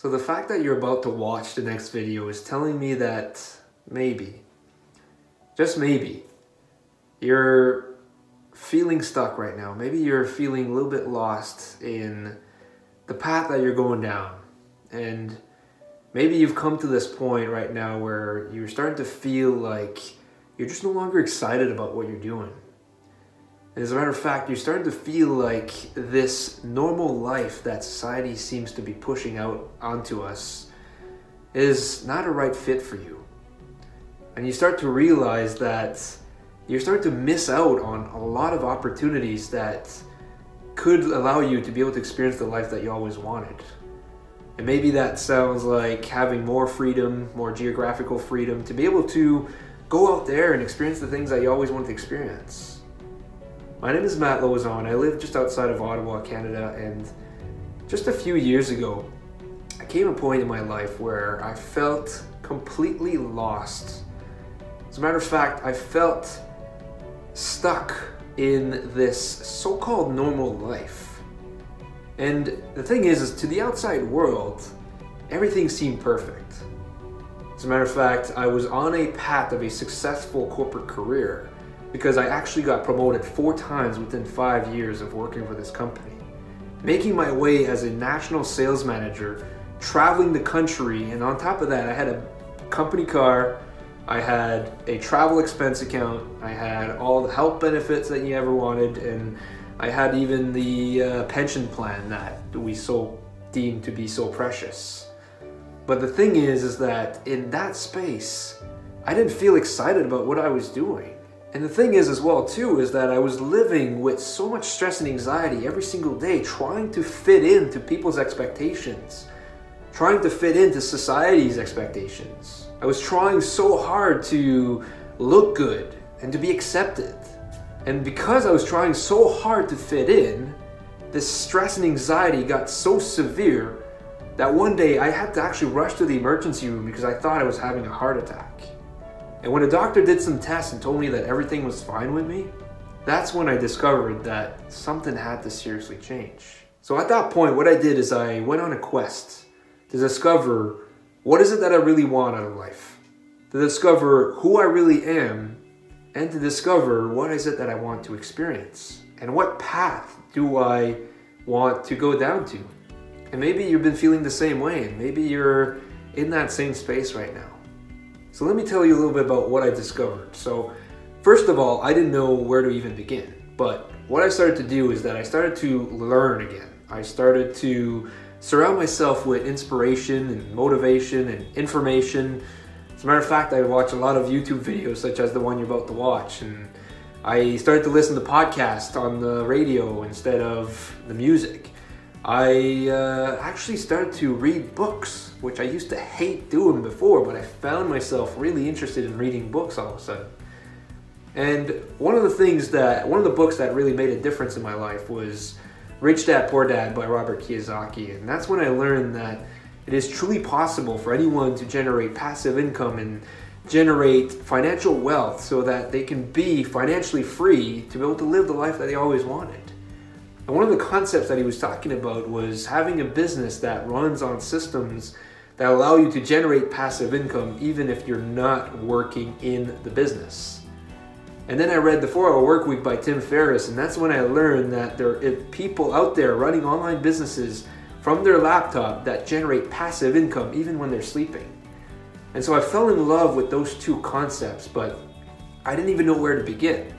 So the fact that you're about to watch the next video is telling me that maybe, just maybe, you're feeling stuck right now. Maybe you're feeling a little bit lost in the path that you're going down. And maybe you've come to this point right now where you're starting to feel like you're just no longer excited about what you're doing. As a matter of fact, you're starting to feel like this normal life that society seems to be pushing out onto us is not a right fit for you. And you start to realize that you're starting to miss out on a lot of opportunities that could allow you to be able to experience the life that you always wanted. And maybe that sounds like having more freedom, more geographical freedom, to be able to go out there and experience the things that you always wanted to experience. My name is Matt Lauzon. I live just outside of Ottawa, Canada, and just a few years ago, I came to a point in my life where I felt completely lost. As a matter of fact, I felt stuck in this so-called normal life. And the thing is to the outside world, everything seemed perfect. As a matter of fact, I was on a path of a successful corporate career because I actually got promoted 4 times within 5 years of working for this company. Making my way as a national sales manager, traveling the country, and on top of that, I had a company car, I had a travel expense account, I had all the health benefits that you ever wanted, and I had even the pension plan that we so deemed to be so precious. But the thing is that in that space, I didn't feel excited about what I was doing. And the thing is as well too, is that I was living with so much stress and anxiety every single day, trying to fit into people's expectations, trying to fit into society's expectations. I was trying so hard to look good and to be accepted. And because I was trying so hard to fit in, this stress and anxiety got so severe that one day I had to actually rush to the emergency room because I thought I was having a heart attack. And when a doctor did some tests and told me that everything was fine with me, that's when I discovered that something had to seriously change. So at that point, what I did is I went on a quest to discover what is it that I really want out of life, to discover who I really am, and to discover what is it that I want to experience, and what path do I want to go down to. And maybe you've been feeling the same way, and maybe you're in that same space right now. So let me tell you a little bit about what I discovered. So first of all, I didn't know where to even begin, but what I started to do is that I started to learn again. I started to surround myself with inspiration and motivation and information. As a matter of fact, I watch a lot of YouTube videos such as the one you're about to watch, and I started to listen to podcasts on the radio instead of the music. I actually started to read books, which I used to hate doing before, but I found myself really interested in reading books all of a sudden. And one of the books that really made a difference in my life was Rich Dad, Poor Dad by Robert Kiyosaki. And that's when I learned that it is truly possible for anyone to generate passive income and generate financial wealth so that they can be financially free to be able to live the life that they always wanted. And one of the concepts that he was talking about was having a business that runs on systems that allow you to generate passive income even if you're not working in the business. And then I read The 4-Hour Workweek by Tim Ferriss, and that's when I learned that there are people out there running online businesses from their laptop that generate passive income even when they're sleeping. And so I fell in love with those two concepts, but I didn't even know where to begin.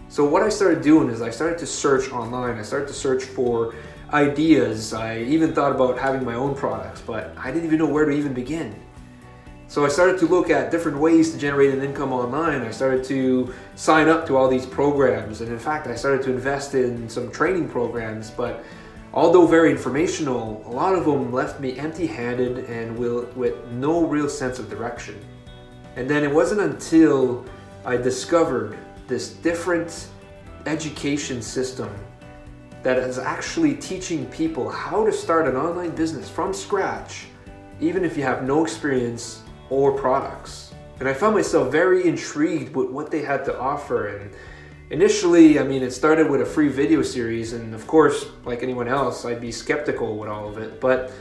So what I started doing is I started to search online. I started to search for ideas. I even thought about having my own products, but I didn't even know where to even begin. So I started to look at different ways to generate an income online. I started to sign up to all these programs, and in fact I started to invest in some training programs, but although very informational, a lot of them left me empty-handed and with no real sense of direction. And then it wasn't until I discovered this different education system that is actually teaching people how to start an online business from scratch, even if you have no experience or products. And I found myself very intrigued with what they had to offer. And initially, it started with a free video series, and of course, like anyone else, I'd be skeptical with all of it. But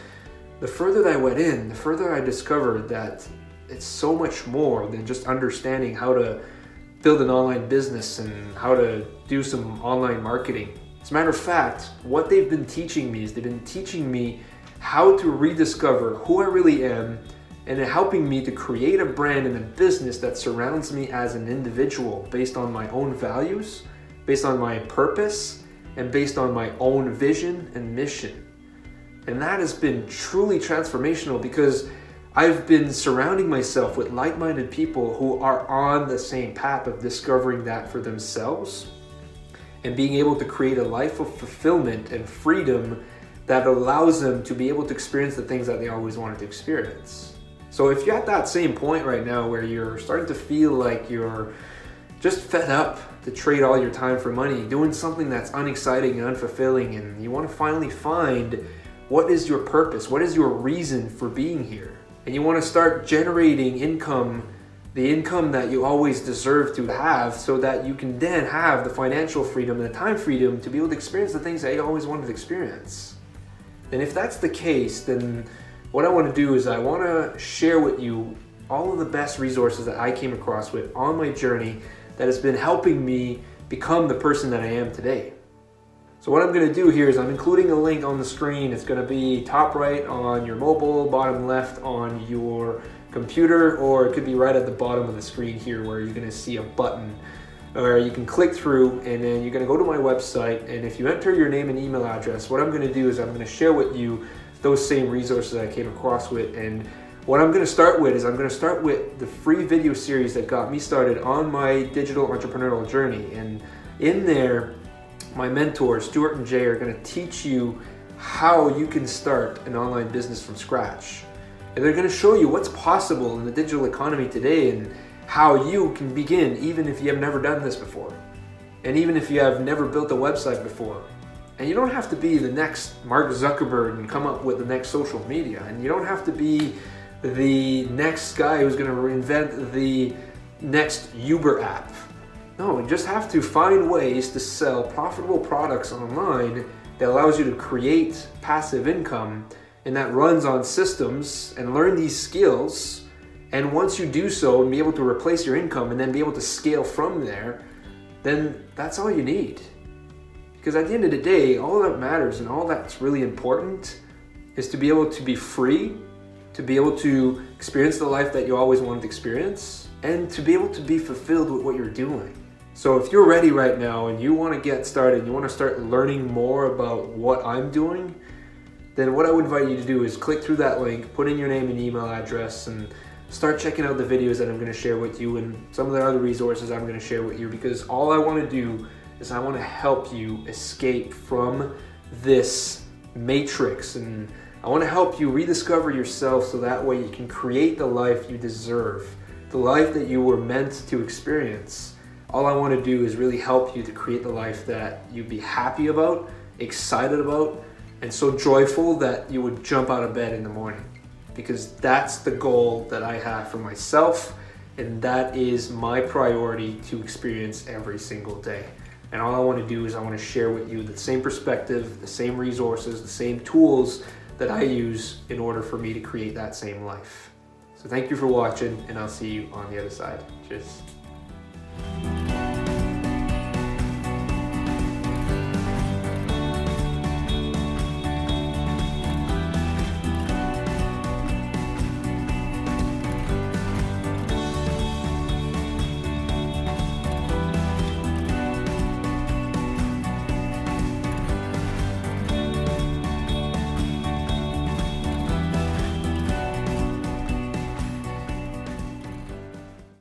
the further that I went in, the further I discovered that it's so much more than just understanding how to build an online business and how to do some online marketing. As a matter of fact, what they've been teaching me is they've been teaching me how to rediscover who I really am, and helping me to create a brand and a business that surrounds me as an individual based on my own values, based on my purpose, and based on my own vision and mission. And that has been truly transformational because I've been surrounding myself with like-minded people who are on the same path of discovering that for themselves and being able to create a life of fulfillment and freedom that allows them to be able to experience the things that they always wanted to experience. So if you're at that same point right now where you're starting to feel like you're just fed up to trade all your time for money, doing something that's unexciting and unfulfilling, and you want to finally find what is your purpose, what is your reason for being here, and you want to start generating income, the income that you always deserve to have, so that you can then have the financial freedom and the time freedom to be able to experience the things that you always wanted to experience. And if that's the case, then what I want to do is I want to share with you all of the best resources that I came across with on my journey that has been helping me become the person that I am today. So what I'm going to do here is I'm including a link on the screen. It's going to be top right on your mobile, bottom left on your computer, or it could be right at the bottom of the screen here where you're going to see a button where you can click through, and then you're going to go to my website, and if you enter your name and email address, what I'm going to do is I'm going to share with you those same resources I came across with. And what I'm going to start with is I'm going to start with the free video series that got me started on my digital entrepreneurial journey. And in there, my mentors, Stuart and Jay, are going to teach you how you can start an online business from scratch. And they're going to show you what's possible in the digital economy today and how you can begin even if you have never done this before. And even if you have never built a website before. And you don't have to be the next Mark Zuckerberg and come up with the next social media. And you don't have to be the next guy who's going to reinvent the next Uber app. No, you just have to find ways to sell profitable products online that allows you to create passive income and that runs on systems, and learn these skills. And once you do so and be able to replace your income and then be able to scale from there, then that's all you need. Because at the end of the day, all that matters and all that's really important is to be able to be free, to be able to experience the life that you always wanted to experience, and to be able to be fulfilled with what you're doing. So if you're ready right now and you want to get started, you want to start learning more about what I'm doing, then what I would invite you to do is click through that link, put in your name and email address, and start checking out the videos that I'm going to share with you and some of the other resources I'm going to share with you, because all I want to do is I want to help you escape from this matrix, and I want to help you rediscover yourself so that way you can create the life you deserve, the life that you were meant to experience. All I want to do is really help you to create the life that you'd be happy about, excited about, and so joyful that you would jump out of bed in the morning. Because that's the goal that I have for myself, and that is my priority to experience every single day. And all I want to do is I want to share with you the same perspective, the same resources, the same tools that I use in order for me to create that same life. So thank you for watching, and I'll see you on the other side. Cheers.